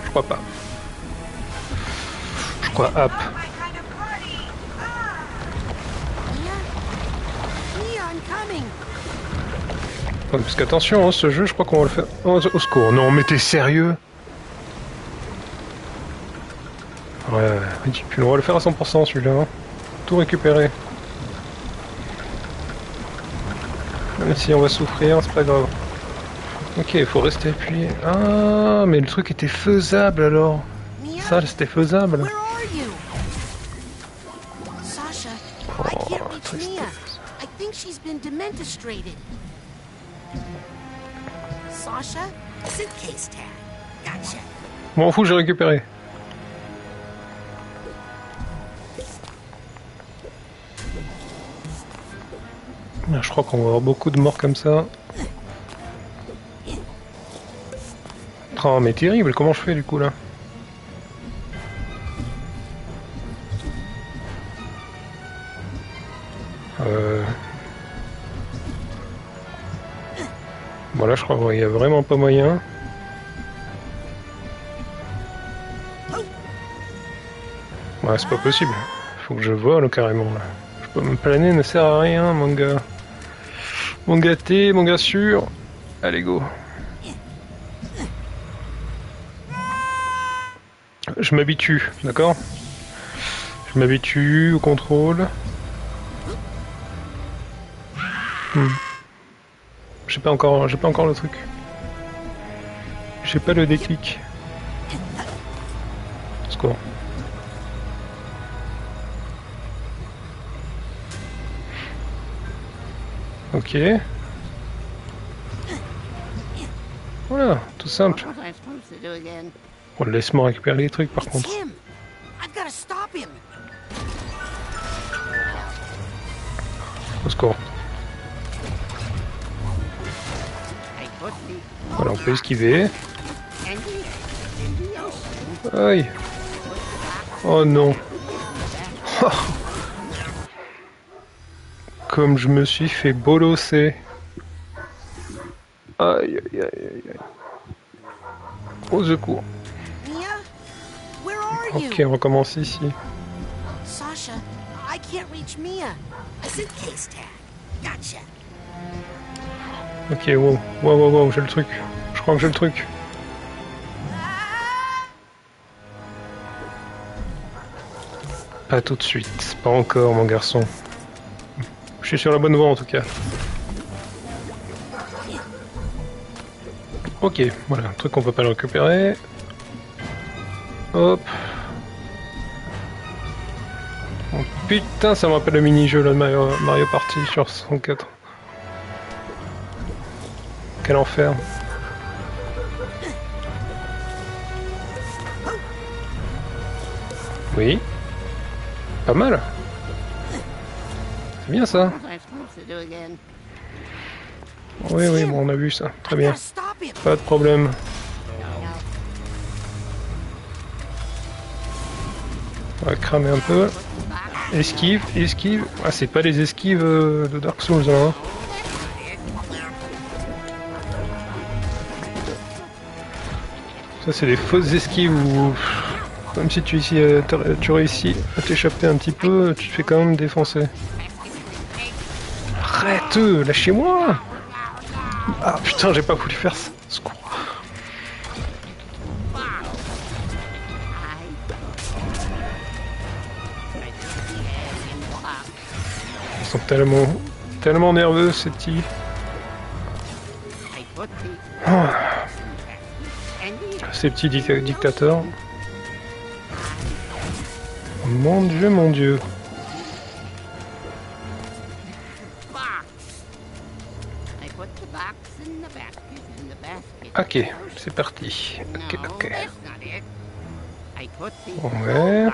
Je crois pas. Je crois up. Ouais, parce qu'attention, hein, ce jeu, je crois qu'on va le faire... Oh, au secours, non, mais t'es sérieux? Ouais, ridicule, on va le faire à 100% celui-là. Hein. Tout récupérer. Même si on va souffrir, c'est pas grave. Ok, il faut rester appuyé. Ah, mais le truc était faisable alors. Ça, c'était faisable. Oh, tristesse. M'en fous, j'ai récupéré. Je crois qu'on va avoir beaucoup de morts comme ça. Oh mais terrible, comment je fais du coup là? Bon là je crois qu'il n'y a vraiment pas moyen. Ouais, c'est pas possible. Faut que je vole carrément là. Je peux me planer, ne sert à rien mon gars. Mon gâté, mon gars sûr. Allez go. Je m'habitue, d'accord? Je m'habitue au contrôle. J'ai pas encore le truc. J'ai pas le déclic. Score. Ok. Voilà, tout simple. Oh, laisse-moi récupérer les trucs par contre. Au secours. Voilà, on peut esquiver. Aïe. Oh non. Comme je me suis fait bolosser. Aïe aïe aïe aïe aïe. Au secours. Ok, on recommence ici. Sasha, I can't reach Mia. I said case tag. Gotcha. Ok, wow, wow, wow, wow, j'ai le truc. Je crois que j'ai le truc. Pas tout de suite, pas encore mon garçon. Je suis sur la bonne voie en tout cas. Ok, voilà, un truc qu'on peut pas le récupérer. Hop. Oh, putain, ça me rappelle le mini-jeu là de Mario Party sur 64. Quel enfer. Oui. Pas mal. C'est bien ça. Oui, oui, bon, on a vu ça. Très bien. Pas de problème. On va cramer un peu. Esquive, esquive. Ah, c'est pas les esquives de Dark Souls, hein. Ça, c'est des fausses esquives où, même si tu réussis à t'échapper un petit peu, tu te fais quand même défoncer. Arrête, lâchez-moi! Ah putain, j'ai pas voulu faire ça. Secours. Ils sont tellement nerveux, ces petits. Ah. Ces petits dictateurs. Mon Dieu, mon Dieu. Ok, c'est parti. Ok, ok. Ouais.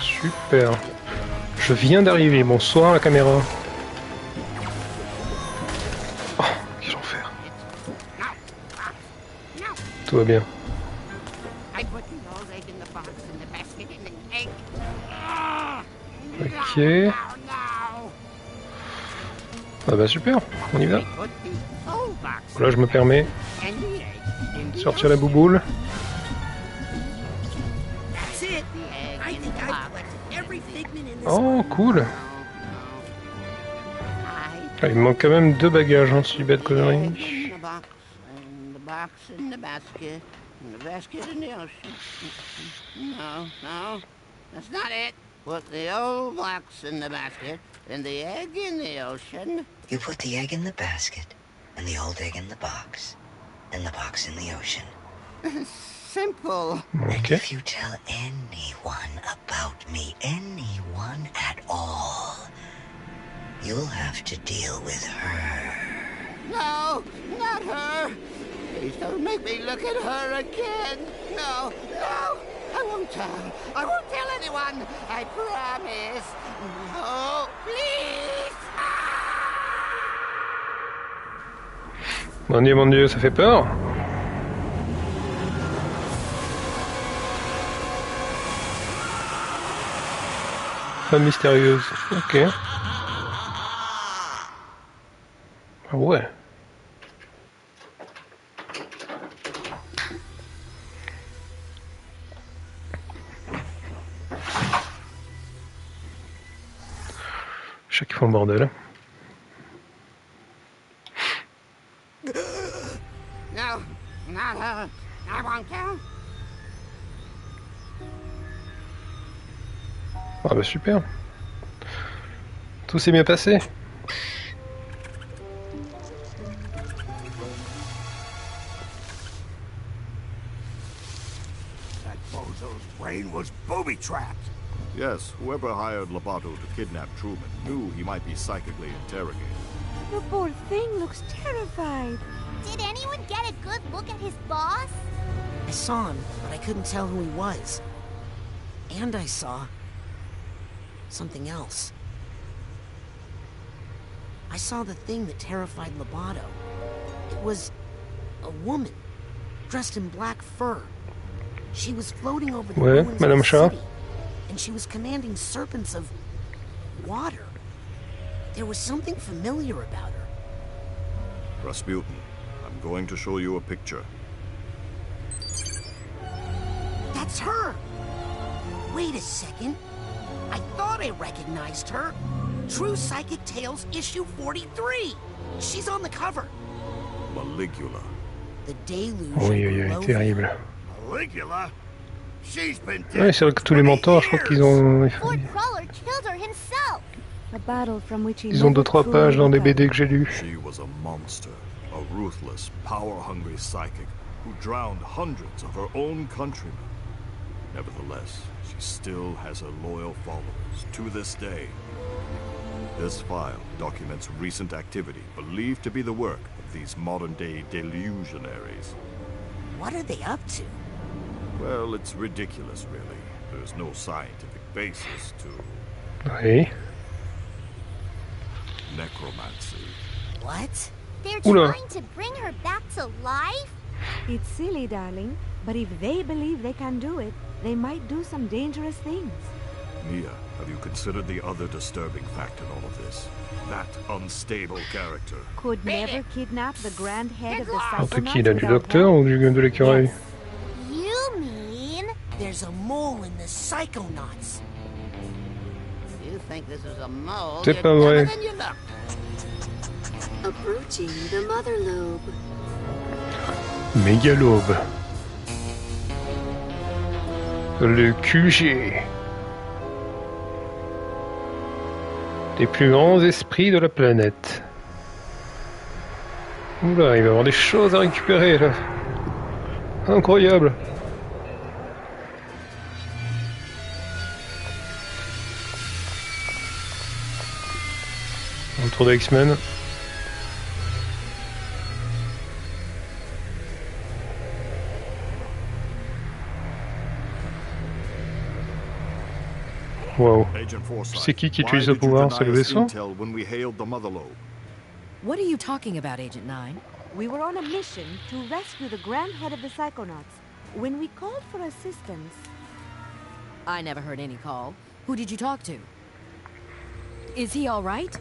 Super. Je viens d'arriver. Bonsoir la caméra. Oh, quel enfer. Tout va bien. Ok. Ah bah super, on y va. Là je me permets de sortir la bouboule. Oh cool. Ah, il me manque quand même 2 bagages, hein, si bête connerie. Put the old box in the basket and the egg in the ocean. You put the egg in the basket and the old egg in the box and the box in the ocean. Simple. And if you tell anyone about me, anyone at all, you'll have to deal with her. No, not her. Please don't make me look at her again. No, no. I won't tell. I won't tell anyone. I promise. No, please. Mon Dieu, ça fait peur. Femme mystérieuse. Ok. Ah ouais. Je sais qu'ils font le bordel. No, not her. I won't tell. Ah bah super. Tout s'est bien passé. That bozo's brain was booby-trapped. Yes, whoever hired Lobato to kidnap Truman knew he might be psychically interrogated. The poor thing looks terrified. Did anyone get a good look at his boss? I saw him, but I couldn't tell who he was. And I saw something else. I saw the thing that terrified Lobato. It was a woman, dressed in black fur. She was floating over the ruins of the city, and she was commanding serpents of water. There was something familiar about her. Rasputin, I'm going to show you a picture. That's her! Wait a second. I thought I recognized her. True Psychic Tales issue 43. She's on the cover. Maligula. The deluge. Oui, oui, oui, terrible. Maligula? She's been dead. Ouais, c'est vrai que tous les mentors, je crois qu'ils ont... Ils ont 2-3 pages dans des BD que j'ai lus. She was a monster, a ruthless, power-hungry psychic who drowned hundreds of her own countrymen. Nevertheless, she still has her loyal followers to this day. This file documents recent activity believed to be the work of these modern-day delusionaries. What are they up to? Well, it's ridiculous, really. There's no scientific basis to... Oui. Necromancy. What? They're Oula. trying to bring her back to life? It's silly, darling, but if they believe they can do it, they might do some dangerous things. Mia, have you considered the other disturbing fact in all of this? That unstable character. Could never kidnap the grand head of the C'est qui, Psychonauts là, du without docteur ou de l'écureuil? You mean? There's a mole in the Psychonauts. You think this is a mole? C'est You're pas dumber vrai. than you look. Approaching the mother lobe. Mégalobe. Le QG. Des plus grands esprits de la planète. Oula, il va y avoir des choses à récupérer là. Incroyable. Un tour de X-Men. Wow. C'est qui utilise ce pouvoir? C'est le vaisseau? What are you talking about, Agent 9? We were on a mission to rescue the Grand Head of the Psychonauts. When we called for assistance... I never heard any call. Who did you talk to? Is he all right?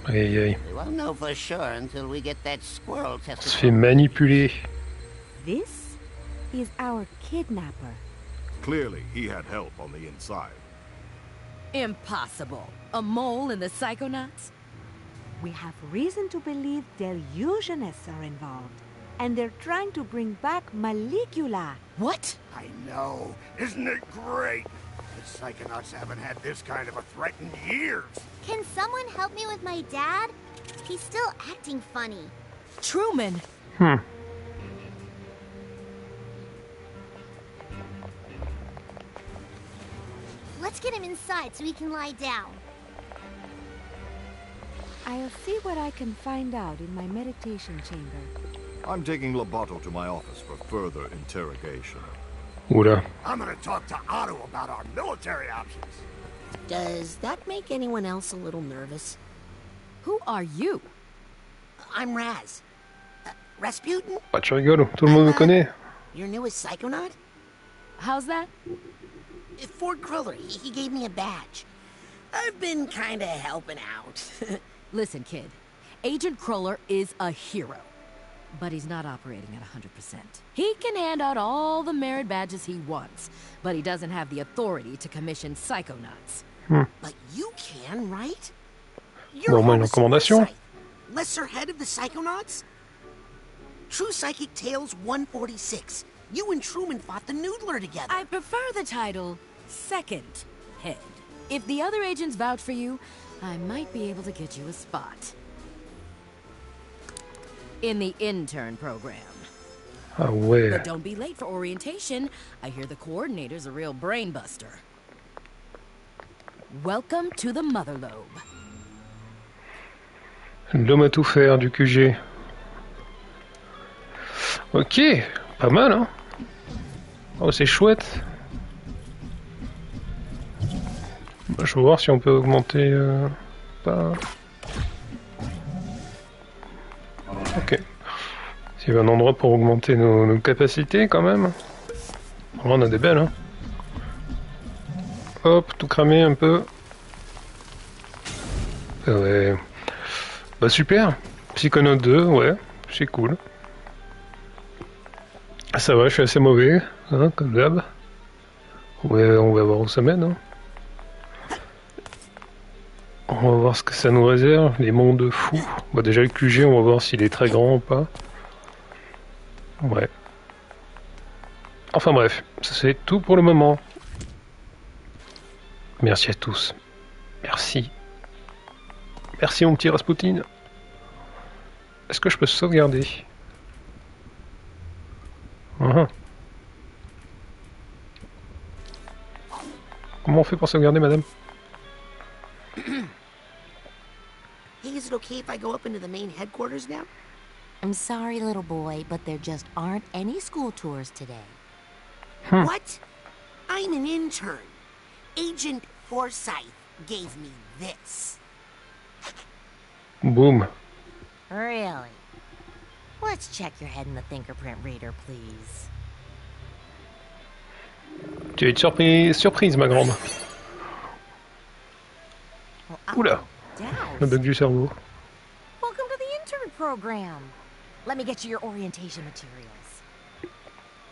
Aïe aïe. We won't know for sure until we get that squirrel On tested. se fait manipuler. This is our kidnapper. Clearly, he had help on the inside. Impossible. A mole in the Psychonauts? We have reason to believe delusionists are involved. And they're trying to bring back Malicula. What? I know. Isn't it great? The Psychonauts haven't had this kind of a threat in years. Can someone help me with my dad? He's still acting funny. Truman! Let's get him inside so he can lie down. I'll see what I can find out in my meditation chamber. I'm taking Lobato to my office for further interrogation. Oula. I'm gonna talk to Otto about our military options. Does that make anyone else a little nervous? Who are you? I'm Raz. Rasputin? Ah, tu rigoles, tout le monde me connaît. Your newest Psychonaut? How's that? Ford Cruller, he gave me a badge. I've been kinda helping out. Listen, kid. Agent Cruller is a hero. But he's not operating at 100%. He can hand out all the merit badges he wants, but he doesn't have the authority to commission Psychonauts. But you can, right? Bon, moi, une recommandation. Lesser head of the Psychonauts? True Psychic Tales 146. You and Truman fought the Noodler together. I prefer the title Second Head. If the other agents vouch for you, I might be able to get you a spot. In the intern program. Ah ouais. But don't be late for orientation. I hear the coordinator's a real brainbuster. Welcome to the Mother Lobe. L'homme à tout faire du QG. Ok, pas mal hein. Oh c'est chouette. Je vais voir si on peut augmenter pas. Ok. S'il y a un endroit pour augmenter nos capacités quand même. On a des belles hein. Hop, tout cramer un peu. Ouais. Bah super. Psychonaut 2, ouais, c'est cool. Ça va, je suis assez mauvais, hein, comme d'hab. Ouais, on va voir où ça mène. Hein. On va voir ce que ça nous réserve, les mondes fous. Bah déjà le QG, on va voir s'il est très grand ou pas. Ouais. Enfin bref, c'est tout pour le moment. Merci à tous. Merci. Merci mon petit Rasputin. Est-ce que je peux sauvegarder? Comment on fait pour sauvegarder, madame? Hey, is it okay if I go up into the main headquarters now? I'm sorry, little boy, but there just aren't any school tours today. What? I'm an intern. Agent Forsyth gave me this. Boom. Really? Let's check your head in the fingerprint reader, please. Tu as une surprise, ma grande. Oula. Le bug du cerveau. Welcome to the intern program. Let me get you your orientation materials.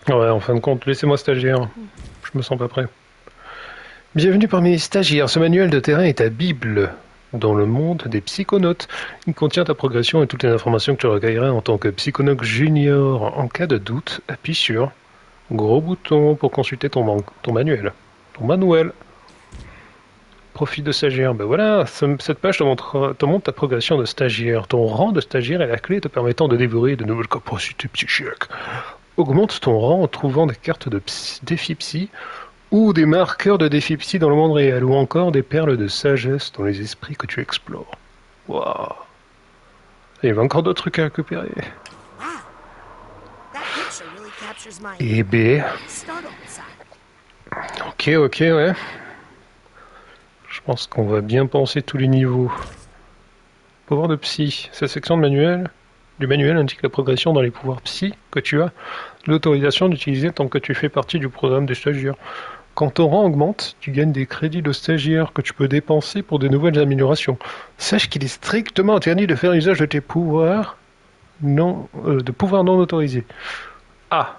Ouais, en fin de compte, laissez-moi stagiaire. Je me sens pas prêt. Bienvenue parmi les stagiaires. Ce manuel de terrain est ta bible dans le monde des psychonautes. Il contient ta progression et toutes les informations que tu recueilleras en tant que psychonaute junior. En cas de doute, appuie sur gros bouton pour consulter ton manuel. Ton manuel. profit de stagiaire. Ben voilà, cette page te montre ta progression de stagiaire. Ton rang de stagiaire est la clé te permettant de dévorer de nouvelles capacités psychiques. Augmente ton rang en trouvant des cartes de défi psy ou des marqueurs de défi psy dans le monde réel, ou encore des perles de sagesse dans les esprits que tu explores. Waouh! Il y avait encore d'autres trucs à récupérer. Et B. Ok, ouais. Je pense qu'on va bien penser tous les niveaux. Pouvoir de psy. Cette section de manuel du manuel indique la progression dans les pouvoirs psy que tu as, l'autorisation d'utiliser tant que tu fais partie du programme des stagiaires. Quand ton rang augmente, tu gagnes des crédits de stagiaire que tu peux dépenser pour de nouvelles améliorations. Sache qu'il est strictement interdit de faire usage de tes pouvoirs non autorisés. Ah.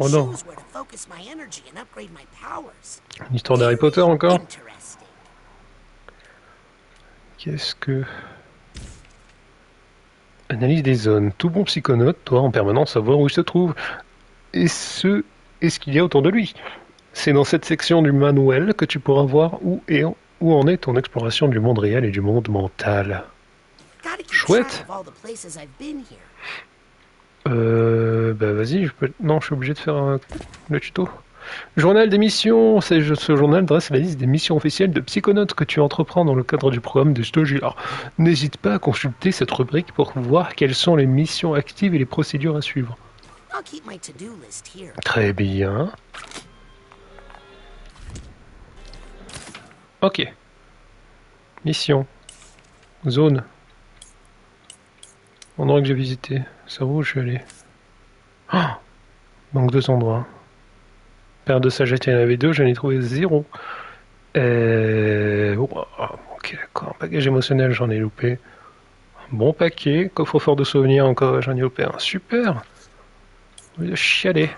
Oh non. Une histoire d'Harry Potter encore. Qu'est-ce que... Analyse des zones. Tout bon psychonaute doit en permanence savoir où il se trouve et ce qu'il y a autour de lui. C'est dans cette section du manuel que tu pourras voir où en est ton exploration du monde réel et du monde mental. Chouette. Bah vas-y, non, je suis obligé de faire le tuto. Journal des missions. Ce journal dresse la liste des missions officielles de Psychonautes que tu entreprends dans le cadre du programme des stagiaires. N'hésite pas à consulter cette rubrique pour voir quelles sont les missions actives et les procédures à suivre. Très bien. Ok. Mission. Zone. Endroit que j'ai visité. C'est où je suis allé? Oh, manque 2 endroits. Paire de sagesse, il y en avait 2, j'en ai trouvé 0. Ok, d'accord. Bagage émotionnel, j'en ai loupé. Bon paquet. Coffre-fort de souvenirs, encore, j'en ai loupé un. Super. Au lieu de chialer.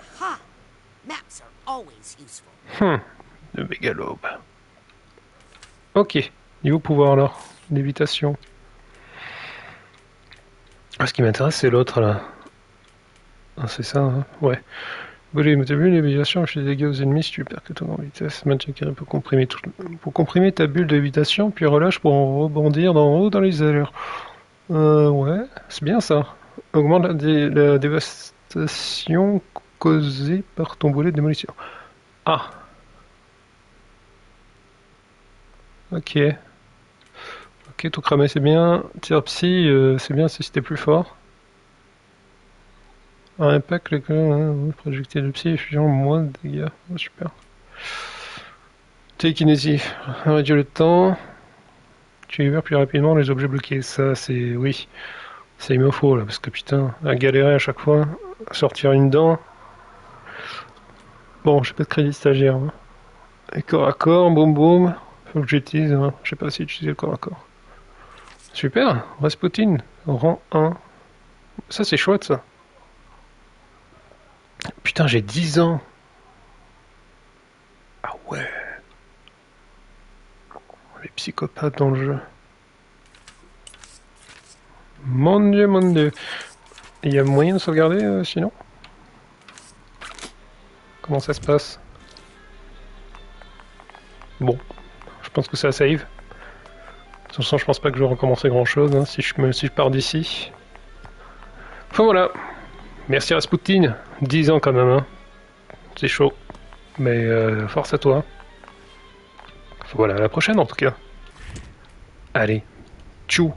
De mégalobe. Ok. Niveau pouvoir alors. Lévitation. Ah, ce qui m'intéresse, c'est l'autre là. Ah, c'est ça, hein. Ouais. Volume, t'as vu l'évitation, je fais des dégâts aux ennemis si tu perds que ton en vitesse. Maintien carré pour comprimer ta bulle d'évitation, puis relâche pour en rebondir d'en haut dans les airs. Ouais, c'est bien ça. Augmente la dévastation causée par ton boulet de démolition. Ah. Ok. Ok, tout cramé c'est bien. Tir psy, c'est bien si c'était plus fort. Un impact, le projectile de psy, fusion, moins de dégâts. Oh, super. Télékinésie. Réduire le temps. Tu libères plus rapidement les objets bloqués. Ça, c'est... Oui. Ça, il me faut, là, parce que putain, à galérer à chaque fois, à sortir une dent. Bon, j'ai pas de crédit stagiaire. Hein. Et corps à corps, boum boum. Faut que j'utilise, hein. Je sais pas si utiliser le corps à corps. Super, Rasputin, rang 1. Ça, c'est chouette, ça. Putain, j'ai 10 ans. Ah ouais. Les psychopathes dans le jeu. Mon dieu, mon dieu. Il y a moyen de sauvegarder sinon? Comment ça se passe? Bon, je pense que ça save. De toute façon, je pense pas que je vais recommencer grand chose hein, si je pars d'ici. Enfin voilà. Merci Rasputin. 10 ans quand même. Hein. C'est chaud. Mais force à toi. Voilà, à la prochaine en tout cas. Allez. Tchou.